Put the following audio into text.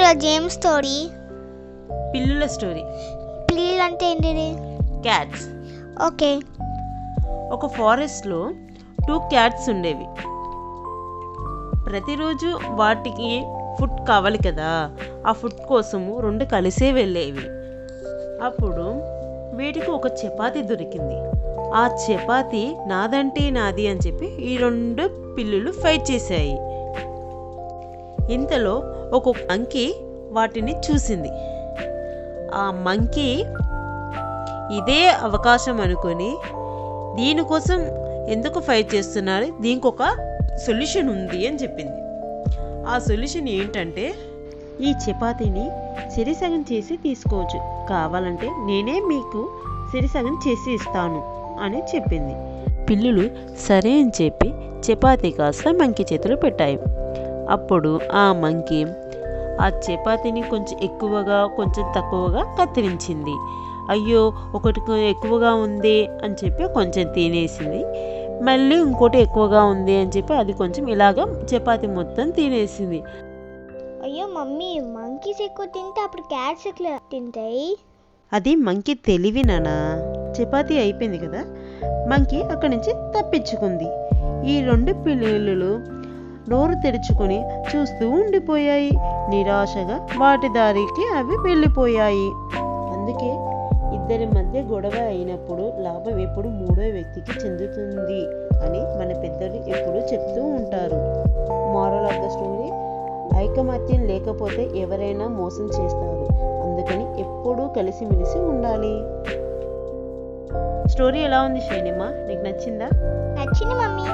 ఈరోజు ఏం story? పిల్లుల story. పిల్లలు అంటే ఏంటిది? క్యాట్స్. ఓకే. ఒక ఫారెస్ట్లో 2 క్యాట్స్ ఉండేవి. ప్రతిరోజు వాటికి ఫుడ్ కావాలి కదా, ఆ ఫుడ్ కోసము 2 కలిసే వెళ్ళేవి. అప్పుడు వీటికి ఒక చపాతీ దొరికింది. ఆ చపాతీ నాదంటే నాది అని చెప్పి ఈ 2 పిల్లులు ఫైట్ చేశాయి. ఇంతలో ఒక మంకీ వాటిని చూసింది. ఆ మంకీ ఇదే అవకాశం అనుకొని దీనికోసం ఎందుకు ఫైట్ చేస్తున్నారు, దీనికి ఒక సొల్యూషన్ ఉంది అని చెప్పింది. ఆ సొల్యూషన్ ఏంటంటే, ఈ చపాతీని సరిసగం చేసి తీసుకోవచ్చు, కావాలంటే నేనే మీకు సరిసగం చేసి ఇస్తాను అని చెప్పింది. పిల్లులు సరే అని చెప్పి చపాతీ కాస్త మంకీ చేతులు పెట్టాయి. అప్పుడు ఆ మంకీ ఆ చపాతీని కొంచెం ఎక్కువగా కొంచెం తక్కువగా కత్తిరించింది. అయ్యో ఒకటి ఎక్కువగా ఉంది అని చెప్పి కొంచెం తినేసింది. మళ్ళీ ఇంకోటి ఎక్కువగా ఉంది అని చెప్పి అది కొంచెం ఇలాగ చపాతీ మొత్తం తినేసింది. అయ్యో మమ్మీ, మంకీస్ ఎక్కువ తింటే అప్పుడు క్యాట్స్ ఎట్లా తింటాయి? అది మంకీ తెలివి నానా. చపాతీ అయిపోయింది కదా, మంకీ అక్కడి నుంచి తప్పించుకుంది. ఈ 2 పిల్లులు నోరు తెరుచుకొని చూస్తూ ఉండిపోయాయి. నిరాశగా వాటి దారికి అవి వెళ్ళిపోయాయి. అందుకే ఇద్దరి మధ్య గొడవ అయినప్పుడు లాభం ఎప్పుడు 3వ వ్యక్తికి చెందుతుంది అని మన పెద్దలు ఎప్పుడూ చెప్తూ ఉంటారు. మోరల్ ఆఫ్ ద స్టోరీ, ఐకమత్యం లేకపోతే ఎవరైనా మోసం చేస్తారు. అందుకని ఎప్పుడూ కలిసిమెలిసి ఉండాలి. స్టోరీ ఎలా ఉంది షైనిమా, నీకు నచ్చిందా? నచ్చింది మమ్మీ.